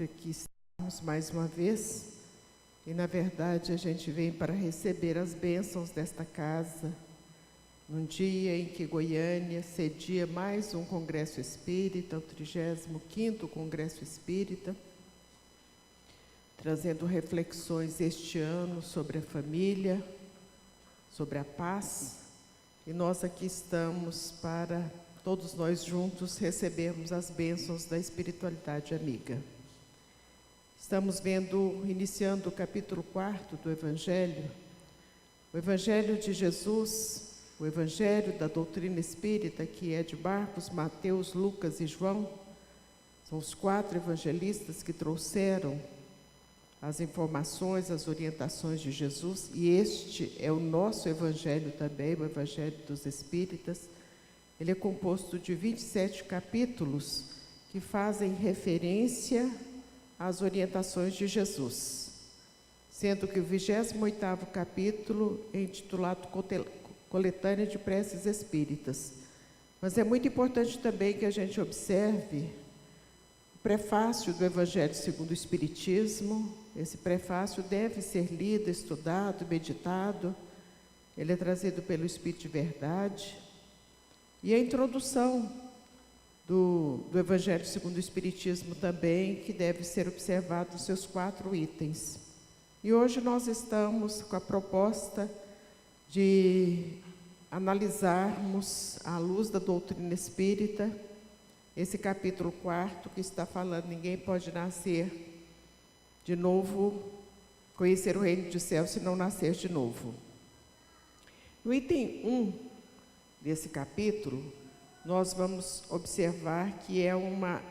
por aqui estamos mais uma vez. E, na verdade, a gente vem para receber as bênçãos desta casa, num dia em que Goiânia cedia mais um Congresso Espírita, o 35º Congresso Espírita, trazendo reflexões este ano sobre a família, sobre a paz. E nós aqui estamos para, todos nós juntos, recebermos as bênçãos da espiritualidade amiga. Estamos iniciando o capítulo 4 do Evangelho, o Evangelho de Jesus, o Evangelho da doutrina espírita, que é de Marcos, Mateus, Lucas e João. São os 4 evangelistas que trouxeram as informações, as orientações de Jesus, e este é o nosso Evangelho também, o Evangelho dos Espíritas. Ele é composto de 27 capítulos que fazem referência às orientações de Jesus, sendo que o 28º capítulo é intitulado Coletânea de Preces Espíritas. Mas é muito importante também que a gente observe o prefácio do Evangelho segundo o Espiritismo. Esse prefácio deve ser lido, estudado, meditado. Ele é trazido pelo Espírito de Verdade. E a introdução do Evangelho segundo o Espiritismo também, que deve ser observado nos seus 4 itens. E hoje nós estamos com a proposta de analisarmos, à luz da doutrina espírita, esse capítulo 4 que está falando: ninguém pode nascer de novo, conhecer o reino dos céus, se não nascer de novo. No item 1 desse capítulo, nós vamos observar que é uma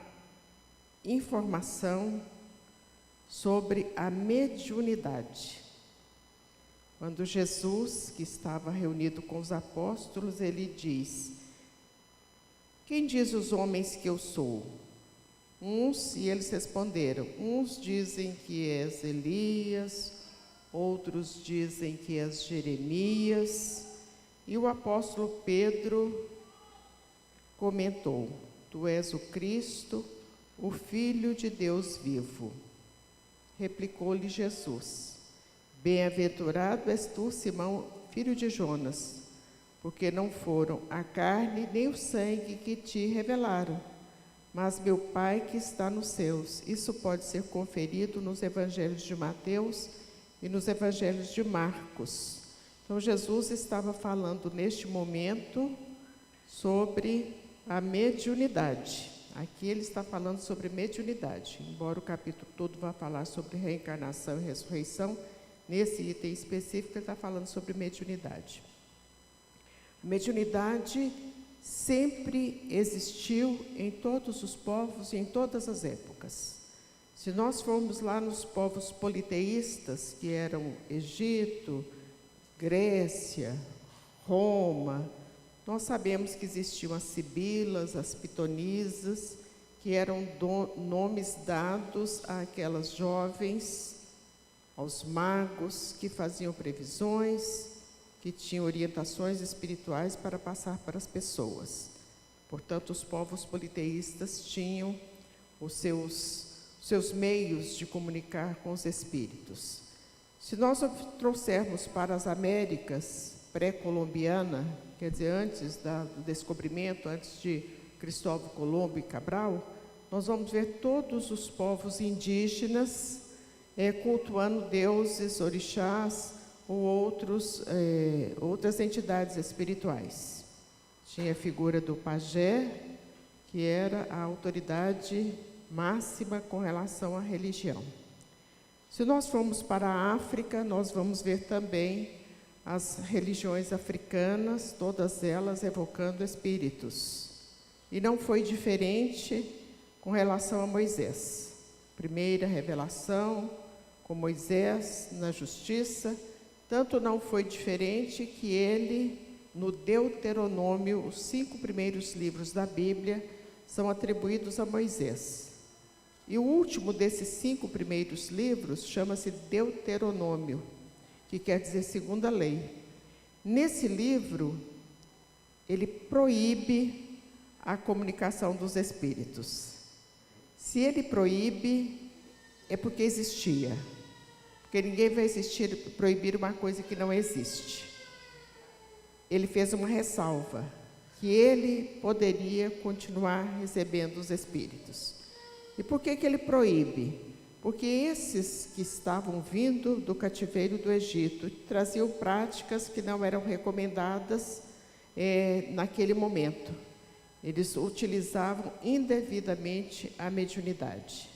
informação sobre a mediunidade. Quando Jesus, que estava reunido com os apóstolos, ele diz: quem diz os homens que eu sou? E eles responderam: uns dizem que és Elias, outros dizem que és Jeremias. E o apóstolo Pedro comentou: tu és o Cristo, o Filho de Deus vivo. Replicou-lhe Jesus: bem-aventurado és tu, Simão, filho de Jonas, porque não foram a carne nem o sangue que te revelaram, mas meu Pai que está nos céus. Isso pode ser conferido nos evangelhos de Mateus e nos evangelhos de Marcos. Então, Jesus estava falando neste momento sobre a mediunidade. Aqui ele está falando sobre mediunidade, embora o capítulo todo vá falar sobre reencarnação e ressurreição. Nesse item específico, ele está falando sobre mediunidade. A mediunidade sempre existiu em todos os povos e em todas as épocas. Se nós formos lá nos povos politeístas, que eram Egito, Grécia, Roma, nós sabemos que existiam as sibilas, as pitonisas, que eram nomes dados àquelas jovens, aos magos que faziam previsões, que tinham orientações espirituais para passar para as pessoas. Portanto, os povos politeístas tinham os seus meios de comunicar com os espíritos. Se nós trouxermos para as Américas pré-colombiana, quer dizer, antes do descobrimento, antes de Cristóvão Colombo e Cabral, nós vamos ver todos os povos indígenas cultuando deuses, orixás ou outras entidades espirituais. Tinha a figura do pajé, que era a autoridade máxima com relação à religião. Se nós formos para a África, nós vamos ver também as religiões africanas, todas elas evocando espíritos. E não foi diferente com relação a Moisés. Primeira revelação com Moisés na justiça, tanto não foi diferente que ele, no Deuteronômio, os 5 primeiros livros da Bíblia são atribuídos a Moisés. E o último desses 5 primeiros livros chama-se Deuteronômio, que quer dizer segunda lei. Nesse livro, ele proíbe a comunicação dos espíritos. Se ele proíbe, é porque existia. Porque ninguém vai proibir uma coisa que não existe. Ele fez uma ressalva, que ele poderia continuar recebendo os espíritos. E por que ele proíbe? Porque esses que estavam vindo do cativeiro do Egito traziam práticas que não eram recomendadas naquele momento. Eles utilizavam indevidamente a mediunidade.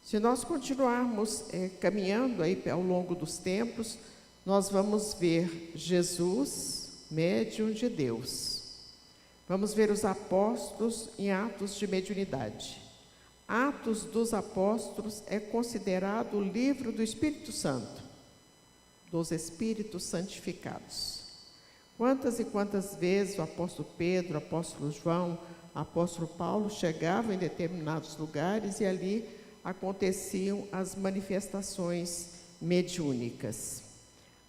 Se nós continuarmos caminhando aí ao longo dos tempos, nós vamos ver Jesus, médium de Deus. Vamos ver os apóstolos em atos de mediunidade. Atos dos Apóstolos é considerado o livro do Espírito Santo, dos Espíritos Santificados. Quantas e quantas vezes o apóstolo Pedro, o apóstolo João, o apóstolo Paulo chegavam em determinados lugares e ali aconteciam as manifestações mediúnicas.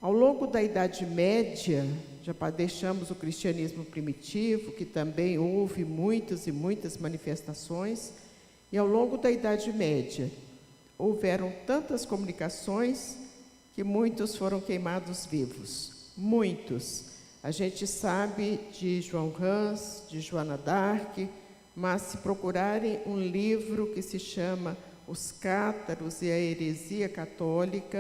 Ao longo da Idade Média, já deixamos o cristianismo primitivo, que também houve muitas e muitas manifestações, e ao longo da Idade Média, houveram tantas comunicações que muitos foram queimados vivos. Muitos. A gente sabe de João Rans, de Joana d'Arc, mas se procurarem um livro que se chama Os Cátaros e a Heresia Católica,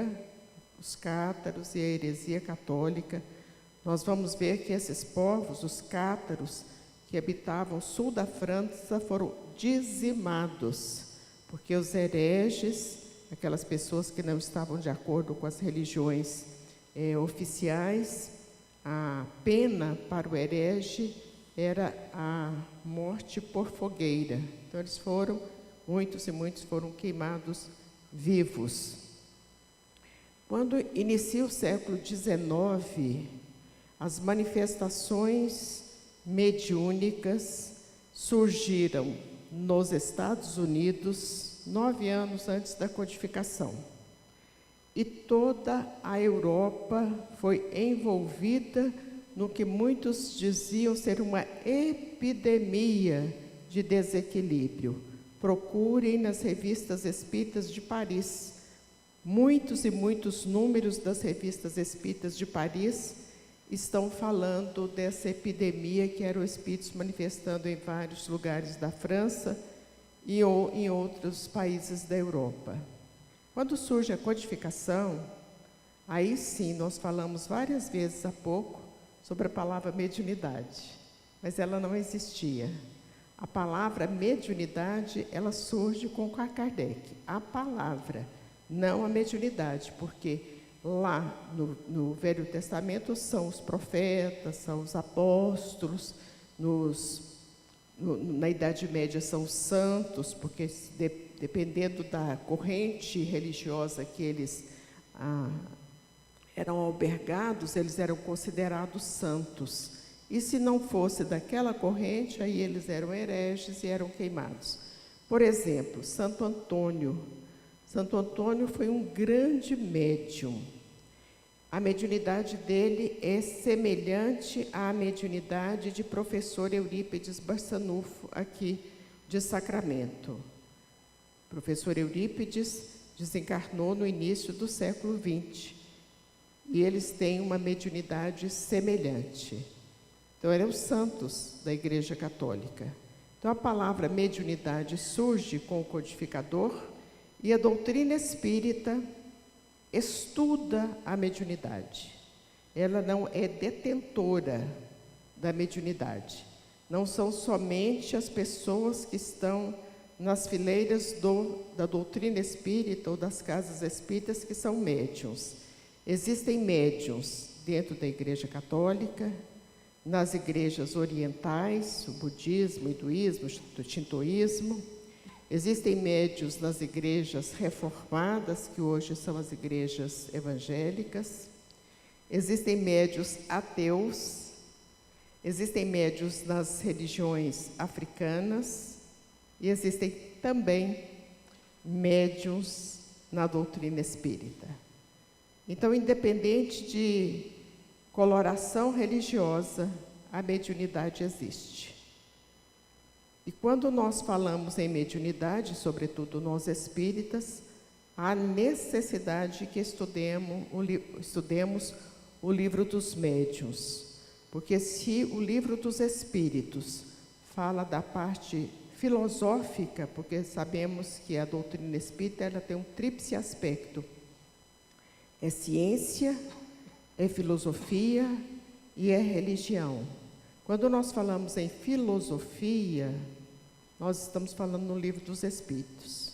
nós vamos ver que esses povos, os cátaros, que habitavam o sul da França, foram dizimados, porque os hereges, aquelas pessoas que não estavam de acordo com as religiões oficiais, a pena para o herege era a morte por fogueira. Então eles foram, muitos e muitos foram queimados vivos. Quando inicia o século XIX, as manifestações mediúnicas surgiram nos Estados Unidos 9 anos antes da codificação. E toda a Europa foi envolvida no que muitos diziam ser uma epidemia de desequilíbrio. Procurem nas revistas espíritas de Paris. Muitos e muitos números das revistas espíritas de Paris estão falando dessa epidemia que eram espíritos manifestando em vários lugares da França e em outros países da Europa. Quando surge a codificação, aí sim nós falamos várias vezes há pouco sobre a palavra mediunidade, mas ela não existia. A palavra mediunidade, ela surge com Kardec, a palavra, não a mediunidade, porque lá no Velho Testamento são os profetas, são os apóstolos, na Idade Média são os santos, porque dependendo da corrente religiosa que eles eram albergados, eles eram considerados santos. E se não fosse daquela corrente, aí eles eram hereges e eram queimados. Por exemplo, Santo Antônio. Santo Antônio foi um grande médium. A mediunidade dele é semelhante à mediunidade de professor Eurípides Barçanufo, aqui de Sacramento. Professor Eurípides desencarnou no início do século XX. E eles têm uma mediunidade semelhante. Então, eram os santos da Igreja Católica. Então, a palavra mediunidade surge com o codificador e a doutrina espírita estuda a mediunidade. Ela não é detentora da mediunidade. Não são somente as pessoas que estão nas fileiras da doutrina espírita ou das casas espíritas que são médiuns. Existem médiuns dentro da Igreja Católica, nas igrejas orientais, o budismo, o hinduísmo, o shintoísmo. Existem médiuns nas igrejas reformadas, que hoje são as igrejas evangélicas. Existem médiuns ateus. Existem médiuns nas religiões africanas. E existem também médiuns na doutrina espírita. Então, independente de coloração religiosa, a mediunidade existe. E quando nós falamos em mediunidade, sobretudo nós espíritas, há necessidade que estudemos o livro dos médiuns. Porque se o livro dos espíritos fala da parte filosófica, porque sabemos que a doutrina espírita ela tem um tríplice aspecto. É ciência, é filosofia e é religião. Quando nós falamos em filosofia, nós estamos falando no livro dos espíritos.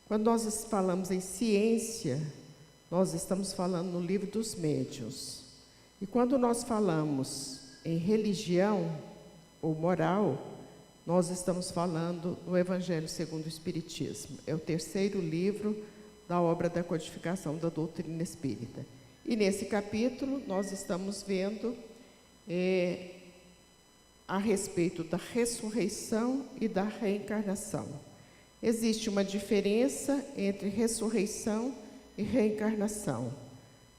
Quando nós falamos em ciência, nós estamos falando no livro dos médiuns. E quando nós falamos em religião ou moral, nós estamos falando no Evangelho segundo o Espiritismo. É o terceiro livro da obra da codificação da doutrina espírita. E nesse capítulo nós estamos vendo a respeito da ressurreição e da reencarnação. Existe uma diferença entre ressurreição e reencarnação.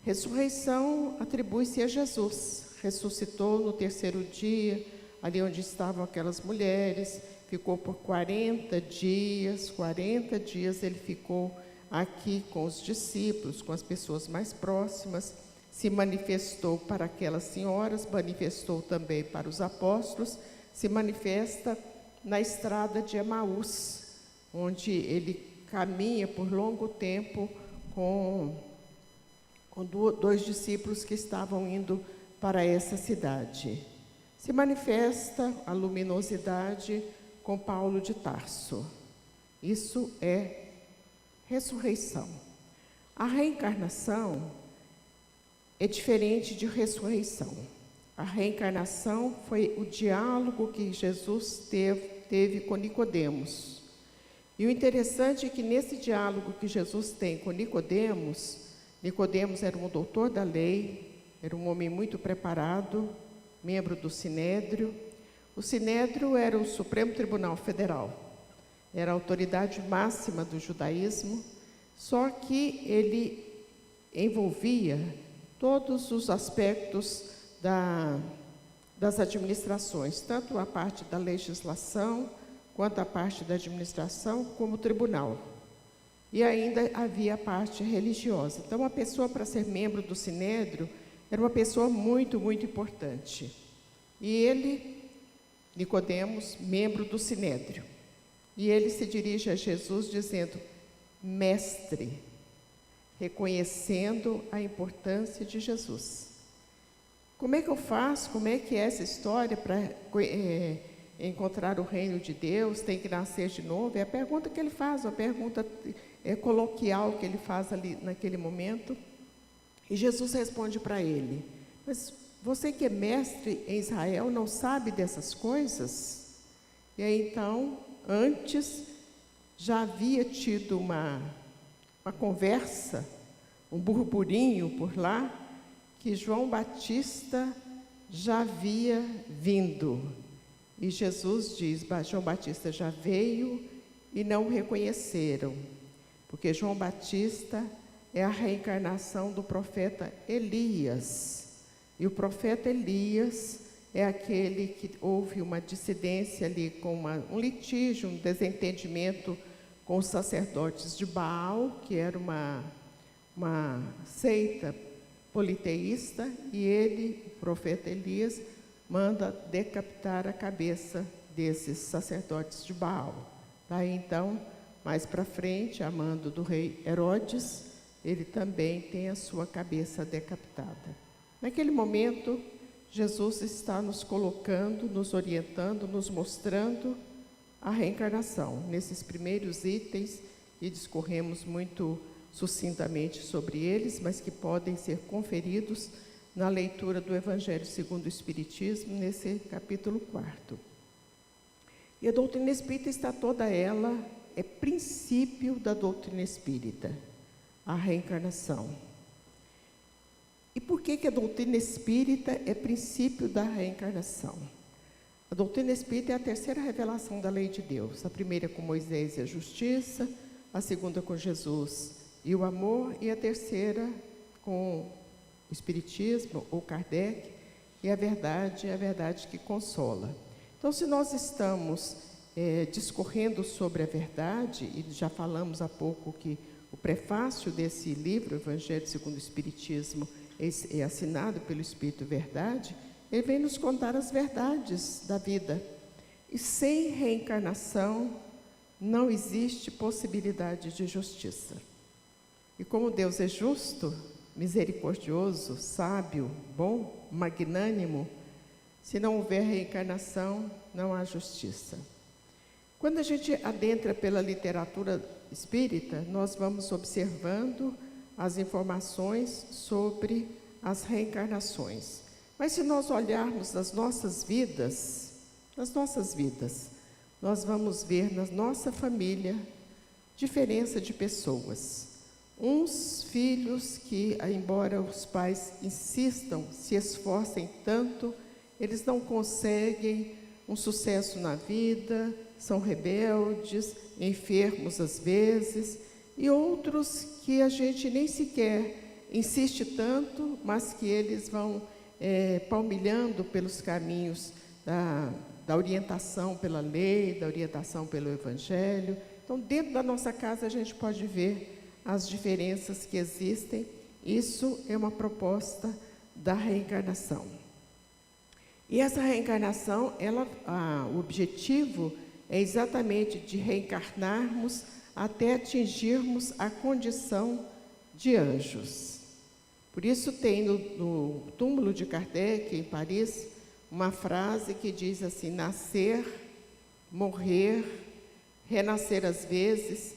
Ressurreição atribui-se a Jesus. Ressuscitou no terceiro dia, ali onde estavam aquelas mulheres, ficou por 40 dias. 40 dias ele ficou aqui com os discípulos, com as pessoas mais próximas, se manifestou para aquelas senhoras, manifestou também para os apóstolos, se manifesta na estrada de Emaús, onde ele caminha por longo tempo com dois discípulos que estavam indo para essa cidade. Se manifesta a luminosidade com Paulo de Tarso. Isso é ressurreição. A reencarnação é diferente de ressurreição. A reencarnação foi o diálogo que Jesus teve com Nicodemos. E o interessante é que nesse diálogo que Jesus tem com Nicodemos era um doutor da lei, era um homem muito preparado, membro do Sinédrio. O Sinédrio era o Supremo Tribunal Federal, era a autoridade máxima do judaísmo, só que ele envolvia todos os aspectos das administrações, tanto a parte da legislação, quanto a parte da administração, como o tribunal. E ainda havia a parte religiosa. Então, a pessoa, para ser membro do Sinédrio, era uma pessoa muito, muito importante. E ele, Nicodemos, membro do Sinédrio. E ele se dirige a Jesus dizendo, mestre, reconhecendo a importância de Jesus. Como é que eu faço? Como é que é essa história para encontrar o reino de Deus? Tem que nascer de novo? É a pergunta que ele faz, a pergunta coloquial que ele faz ali naquele momento. E Jesus responde para ele, mas você que é mestre em Israel não sabe dessas coisas? E aí então, antes, já havia tido uma conversa, um burburinho por lá, que João Batista já havia vindo. E Jesus diz, João Batista já veio e não o reconheceram, porque João Batista é a reencarnação do profeta Elias. E o profeta Elias é aquele que houve uma dissidência ali, com um litígio, um desentendimento com os sacerdotes de Baal, que era uma seita politeísta, e ele, o profeta Elias, manda decapitar a cabeça desses sacerdotes de Baal. Daí então, mais para frente, a mando do rei Herodes, ele também tem a sua cabeça decapitada. Naquele momento, Jesus está nos colocando, nos orientando, nos mostrando a reencarnação. Nesses primeiros itens, e discorremos muito sucintamente sobre eles, mas que podem ser conferidos na leitura do Evangelho segundo o Espiritismo, nesse capítulo 4. E a doutrina espírita está toda ela, é princípio da doutrina espírita, a reencarnação. E por que a doutrina espírita é princípio da reencarnação? A doutrina espírita é a terceira revelação da lei de Deus. A primeira com Moisés e a justiça, a segunda com Jesus e o amor, e a terceira com o Espiritismo ou Kardec, e a verdade que consola. Então, se nós estamos discorrendo sobre a verdade, e já falamos há pouco que o prefácio desse livro, Evangelho segundo o Espiritismo, é assinado pelo Espírito Verdade, ele vem nos contar as verdades da vida. E sem reencarnação não existe possibilidade de justiça. E como Deus é justo, misericordioso, sábio, bom, magnânimo, se não houver reencarnação, não há justiça. Quando a gente adentra pela literatura espírita, nós vamos observando as informações sobre as reencarnações. Mas se nós olharmos nas nossas vidas, nós vamos ver na nossa família diferença de pessoas. Uns filhos que, embora os pais insistam, se esforcem tanto, eles não conseguem um sucesso na vida, são rebeldes, enfermos às vezes, e outros que a gente nem sequer insiste tanto, mas que eles vão palmilhando pelos caminhos da orientação pela lei, da orientação pelo Evangelho. Então, dentro da nossa casa, a gente pode ver as diferenças que existem. Isso é uma proposta da reencarnação. E essa reencarnação, o objetivo é exatamente de reencarnarmos até atingirmos a condição de anjos. Por isso tem no túmulo de Kardec, em Paris, uma frase que diz assim: nascer, morrer, renascer às vezes,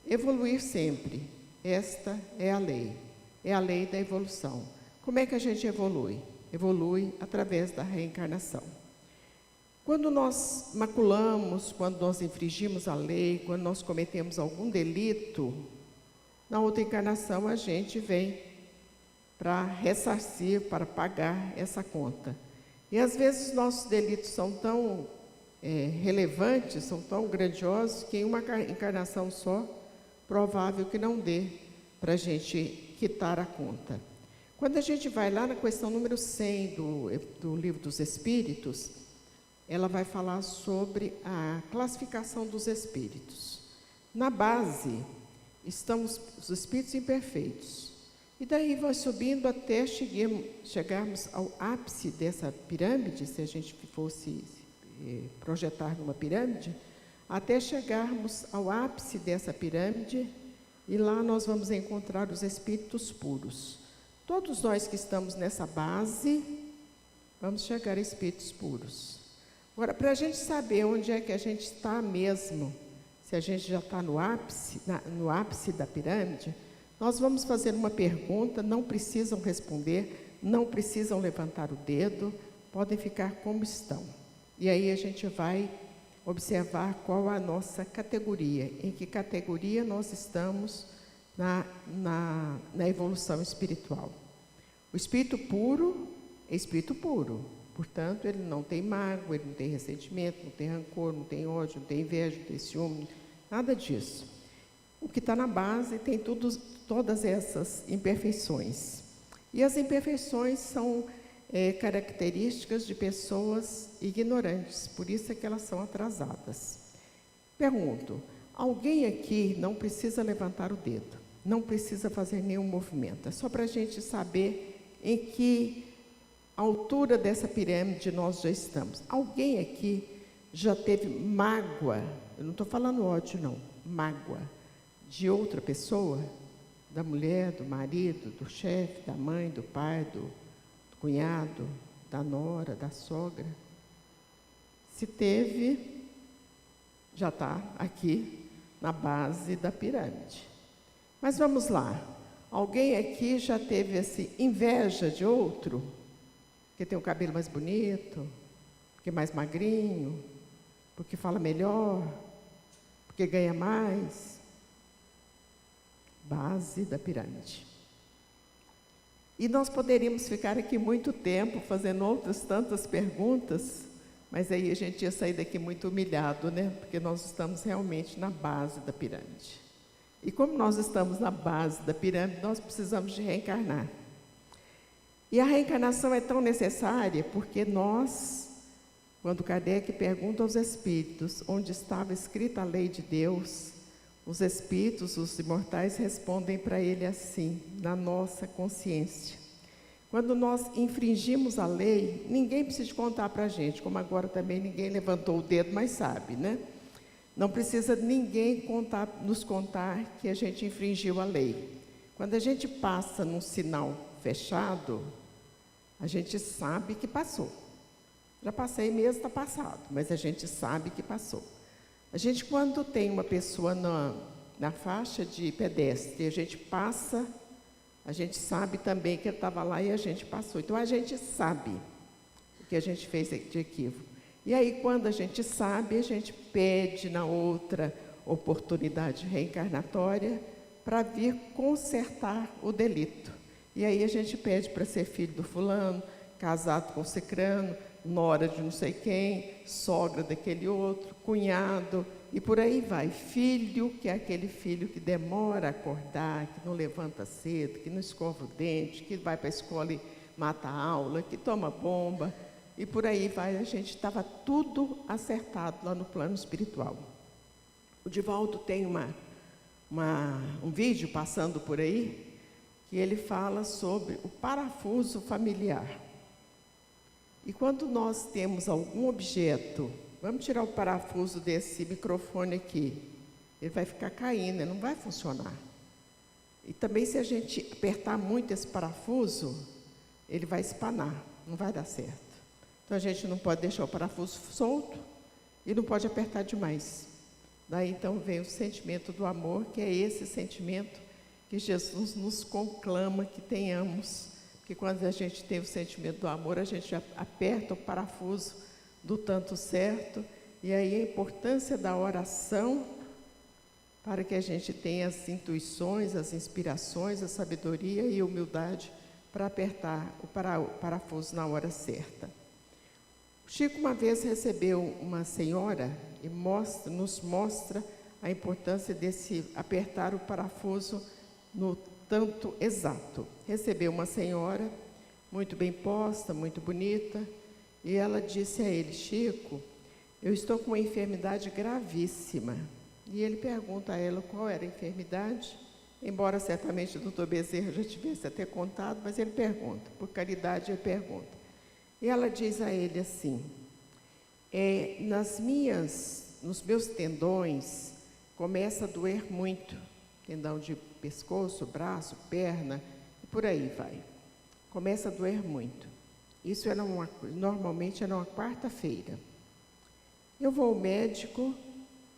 evoluir sempre. Esta é a lei da evolução. Como é que a gente evolui? Evolui através da reencarnação. Quando nós maculamos, quando nós infringimos a lei, quando nós cometemos algum delito, na outra encarnação a gente vem para ressarcir, para pagar essa conta. E às vezes nossos delitos são tão relevantes, são tão grandiosos, que em uma encarnação só, provável que não dê para a gente quitar a conta. Quando a gente vai lá na questão número 100 do Livro dos Espíritos, ela vai falar sobre a classificação dos espíritos. Na base, estão os espíritos imperfeitos. E daí vai subindo até chegarmos ao ápice dessa pirâmide, se a gente fosse projetar numa pirâmide, até chegarmos ao ápice dessa pirâmide, e lá nós vamos encontrar os espíritos puros. Todos nós que estamos nessa base, vamos chegar a espíritos puros. Agora, para a gente saber onde é que a gente está mesmo, se a gente já está no ápice da pirâmide, nós vamos fazer uma pergunta, não precisam responder, não precisam levantar o dedo, podem ficar como estão. E aí a gente vai observar qual a nossa categoria, em que categoria nós estamos na evolução espiritual. O espírito puro é espírito puro, portanto, ele não tem mágoa, ele não tem ressentimento, não tem rancor, não tem ódio, não tem inveja, não tem ciúme, nada disso. O que está na base tem todas essas imperfeições. E as imperfeições são características de pessoas ignorantes, por isso é que elas são atrasadas. Pergunto, alguém aqui não precisa levantar o dedo, não precisa fazer nenhum movimento, é só para a gente saber em que altura dessa pirâmide nós já estamos. Alguém aqui já teve mágoa, eu não estou falando ódio não, mágoa, de outra pessoa, da mulher, do marido, do chefe, da mãe, do pai, do cunhado, da nora, da sogra? Se teve, já está aqui na base da pirâmide. Mas vamos lá, alguém aqui já teve inveja de outro, porque tem o cabelo mais bonito, porque é mais magrinho, porque fala melhor, porque ganha mais? Base da pirâmide. E nós poderíamos ficar aqui muito tempo fazendo outras tantas perguntas, mas aí a gente ia sair daqui muito humilhado, né? Porque nós estamos realmente na base da pirâmide. E como nós estamos na base da pirâmide, nós precisamos de reencarnar. E a reencarnação é tão necessária porque nós, quando Kardec pergunta aos espíritos onde estava escrita a lei de Deus, os espíritos, os imortais, respondem para ele assim, na nossa consciência. Quando nós infringimos a lei, ninguém precisa contar para a gente, como agora também ninguém levantou o dedo, mas sabe, né? Não precisa ninguém nos contar que a gente infringiu a lei. Quando a gente passa num sinal fechado, a gente sabe que passou. Já passei mesmo, está passado, mas a gente sabe que passou. A gente, quando tem uma pessoa na faixa de pedestre, a gente passa, a gente sabe também que ele estava lá e a gente passou. Então, a gente sabe o que a gente fez de equívoco. E aí, quando a gente sabe, a gente pede na outra oportunidade reencarnatória para vir consertar o delito. E aí a gente pede para ser filho do fulano, casado com o cicrano, nora de não sei quem, sogra daquele outro, cunhado, e por aí vai. Filho, que é aquele filho que demora a acordar, que não levanta cedo, que não escova o dente, que vai para a escola e mata a aula, que toma bomba, e por aí vai. A gente estava tudo acertado lá no plano espiritual. O Divaldo tem um vídeo passando por aí, que ele fala sobre o parafuso familiar. E quando nós temos algum objeto, vamos tirar o parafuso desse microfone aqui, ele vai ficar caindo, ele não vai funcionar. E também, se a gente apertar muito esse parafuso, ele vai espanar, não vai dar certo. Então a gente não pode deixar o parafuso solto e não pode apertar demais. Daí então vem o sentimento do amor, que é esse sentimento que Jesus nos conclama que tenhamos. Porque quando a gente tem o sentimento do amor, a gente aperta o parafuso do tanto certo, e aí a importância da oração para que a gente tenha as intuições, as inspirações, a sabedoria e a humildade para apertar o parafuso na hora certa. O Chico uma vez recebeu uma senhora e nos mostra a importância desse apertar o parafuso no tanto exato. Recebeu uma senhora muito bem posta, muito bonita, e ela disse a ele: Chico, eu estou com uma enfermidade gravíssima. E ele pergunta a ela qual era a enfermidade, embora certamente o doutor Bezerra já tivesse até contado, mas ele pergunta, por caridade ele pergunta. E ela diz a ele assim: nos meus tendões começa a doer muito, tendão de pescoço, braço, perna, e por aí vai. Começa a doer muito. Isso normalmente era uma quarta-feira. Eu vou ao médico,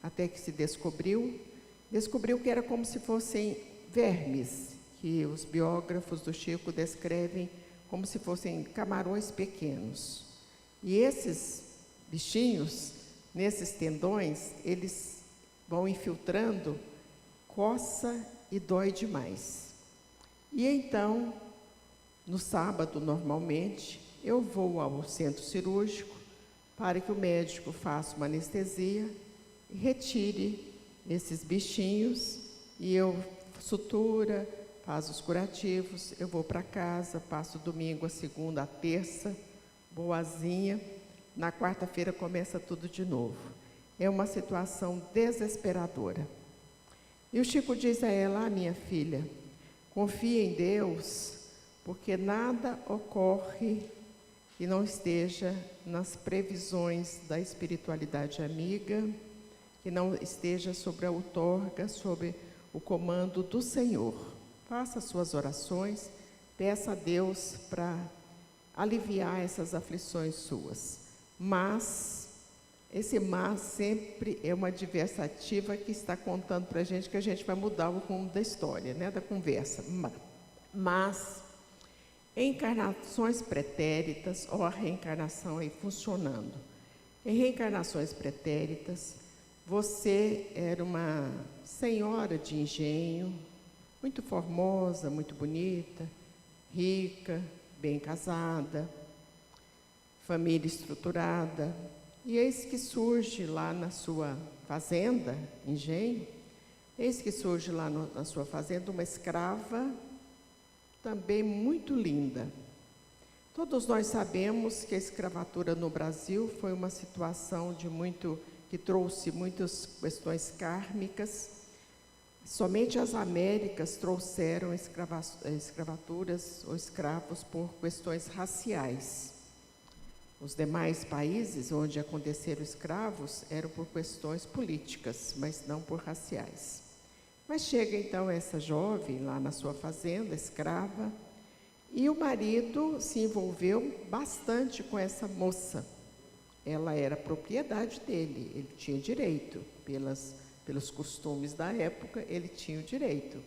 até que se descobriu que era como se fossem vermes, que os biógrafos do Chico descrevem como se fossem camarões pequenos. E esses bichinhos, nesses tendões, eles vão infiltrando, coça e dói demais. E então, no sábado, normalmente, eu vou ao centro cirúrgico para que o médico faça uma anestesia e retire esses bichinhos, e eu sutura, faço os curativos, eu vou para casa, passo o domingo, a segunda, a terça, boazinha. Na quarta-feira começa tudo de novo. É uma situação desesperadora. E o Chico diz a ela: minha filha, confie em Deus, porque nada ocorre que não esteja nas previsões da espiritualidade amiga, que não esteja sobre a outorga, sobre o comando do Senhor. Faça suas orações, peça a Deus para aliviar essas aflições suas. Mas, esse mas sempre é uma adversativa que está contando para a gente que a gente vai mudar o rumo da história, né, da conversa. Mas, encarnações pretéritas, ou a reencarnação aí funcionando. Em reencarnações pretéritas, você era uma senhora de engenho, muito formosa, muito bonita, rica, bem casada, família estruturada, e eis que surge lá na sua fazenda, engenho, eis que surge lá na sua fazenda uma escrava, também muito linda. Todos nós sabemos que a escravatura no Brasil foi uma situação que trouxe muitas questões kármicas, Somente as Américas trouxeram escravaturas ou escravos por questões raciais. Os demais países onde aconteceram escravos eram por questões políticas, mas não por raciais. Mas chega então essa jovem lá na sua fazenda, escrava, e o marido se envolveu bastante com essa moça. Ela era propriedade dele, ele tinha direito, pelos costumes da época, ele tinha o direito.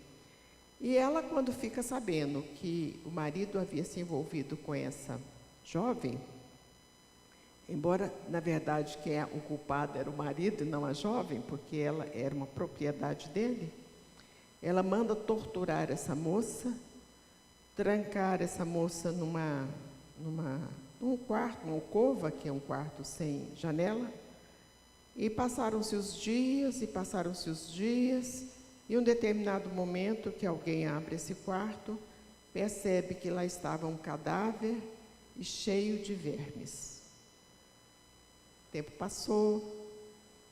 E ela, quando fica sabendo que o marido havia se envolvido com essa jovem, embora, na verdade, o culpado era o marido e não a jovem, porque ela era uma propriedade dele, ela manda torturar essa moça, trancar essa moça num quarto, uma alcova, que é um quarto sem janela, e passaram-se os dias, e um determinado momento que alguém abre esse quarto, percebe que lá estava um cadáver e cheio de vermes. O tempo passou,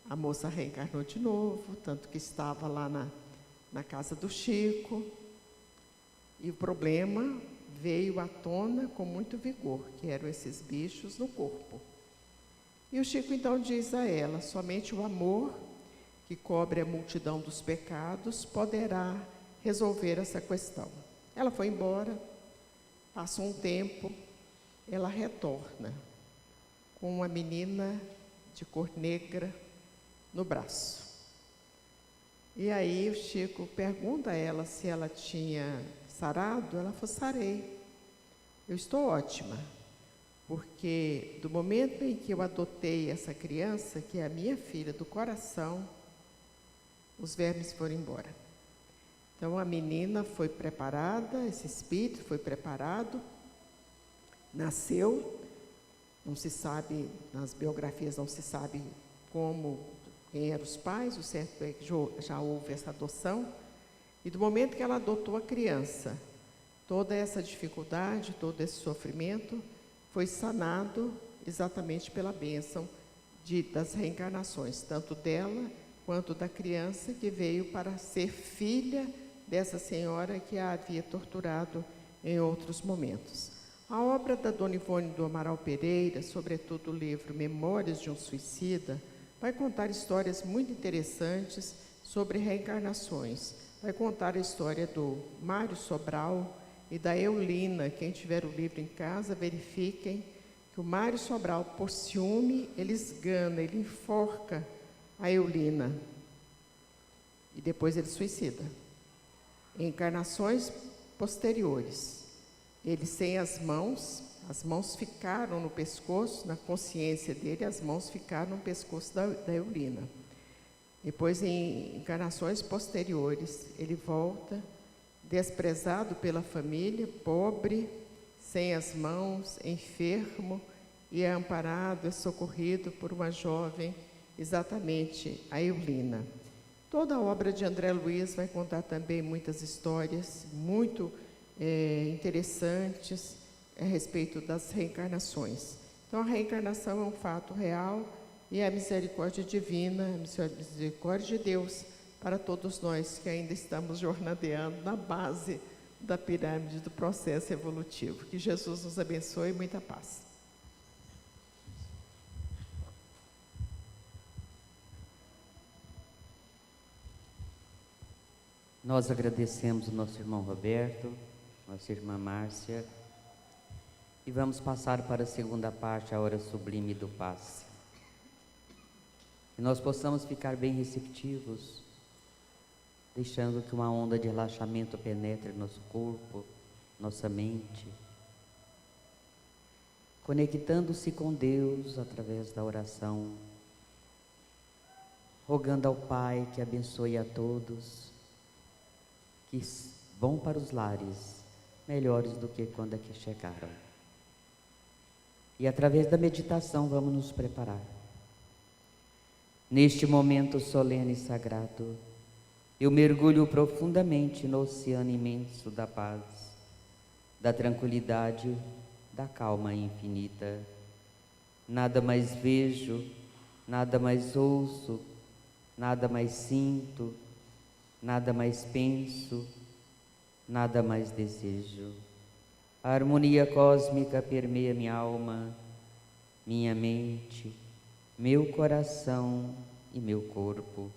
a moça reencarnou de novo, tanto que estava lá na casa do Chico, e o problema veio à tona com muito vigor, que eram esses bichos no corpo. E o Chico então diz a ela: somente o amor, que cobre a multidão dos pecados, poderá resolver essa questão. Ela foi embora, passou um tempo, ela retorna com uma menina de cor negra no braço. E aí o Chico pergunta a ela se ela tinha sarado. Ela falou: sarei, eu estou ótima, porque do momento em que eu adotei essa criança, que é a minha filha do coração, os vermes foram embora. Então a menina foi preparada, esse espírito foi preparado, nasceu, não se sabe, nas biografias não se sabe quem eram os pais, o certo é que já houve essa adoção, e do momento que ela adotou a criança, toda essa dificuldade, todo esse sofrimento foi sanado exatamente pela bênção das reencarnações, tanto dela quanto da criança que veio para ser filha dessa senhora que a havia torturado em outros momentos. A obra da Dona Ivone do Amaral Pereira, sobretudo o livro Memórias de um Suicida, vai contar histórias muito interessantes sobre reencarnações. Vai contar a história do Mário Sobral e da Eulina. Quem tiver o livro em casa, verifiquem que o Mário Sobral, por ciúme, ele esgana, ele enforca a Eulina e depois ele suicida. Em encarnações posteriores, ele sem as mãos ficaram no pescoço, na consciência dele, as mãos ficaram no pescoço da Eulina. Depois, em encarnações posteriores, ele volta, desprezado pela família, pobre, sem as mãos, enfermo, e é amparado, é socorrido por uma jovem, exatamente a Eulina. Toda a obra de André Luiz vai contar também muitas histórias muito interessantes a respeito das reencarnações. Então, a reencarnação é um fato real e a misericórdia divina, a misericórdia de Deus para todos nós que ainda estamos jornadeando na base da pirâmide do processo evolutivo. Que Jesus nos abençoe e muita paz. Nós agradecemos o nosso irmão Roberto, nossa irmã Márcia, e vamos passar para a segunda parte, a hora sublime do passe. Que nós possamos ficar bem receptivos, deixando que uma onda de relaxamento penetre nosso corpo, nossa mente, conectando-se com Deus através da oração, rogando ao Pai que abençoe a todos, que vão para os lares melhores do que quando aqui chegaram. E através da meditação vamos nos preparar. Neste momento solene e sagrado, eu mergulho profundamente no oceano imenso da paz, da tranquilidade, da calma infinita. Nada mais vejo, nada mais ouço, nada mais sinto, Nada mais penso, nada mais desejo. A harmonia cósmica permeia minha alma, minha mente, meu coração e meu corpo.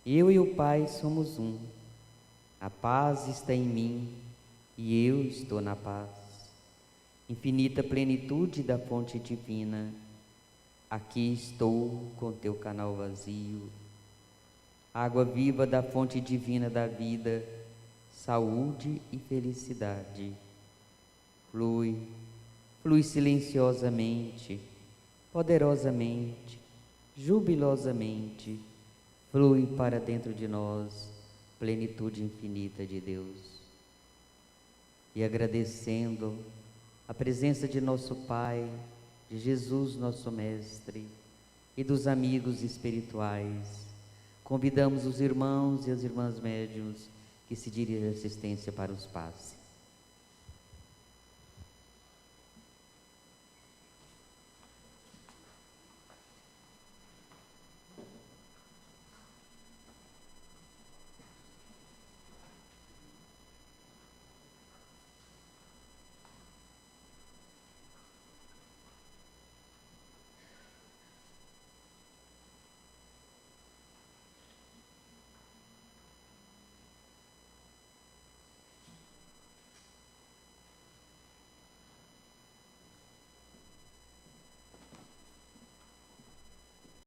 Eu e o Pai somos um. A paz está em mim e eu estou na paz. Infinita plenitude da fonte divina, aqui estou com teu canal vazio. Água viva da fonte divina da vida, saúde e felicidade. Flui, flui silenciosamente, poderosamente, jubilosamente, flui para dentro de nós, plenitude infinita de Deus. E agradecendo a presença de nosso Pai, de Jesus, nosso Mestre, e dos amigos espirituais, convidamos os irmãos e as irmãs médiuns que se dirigem à assistência para os passes.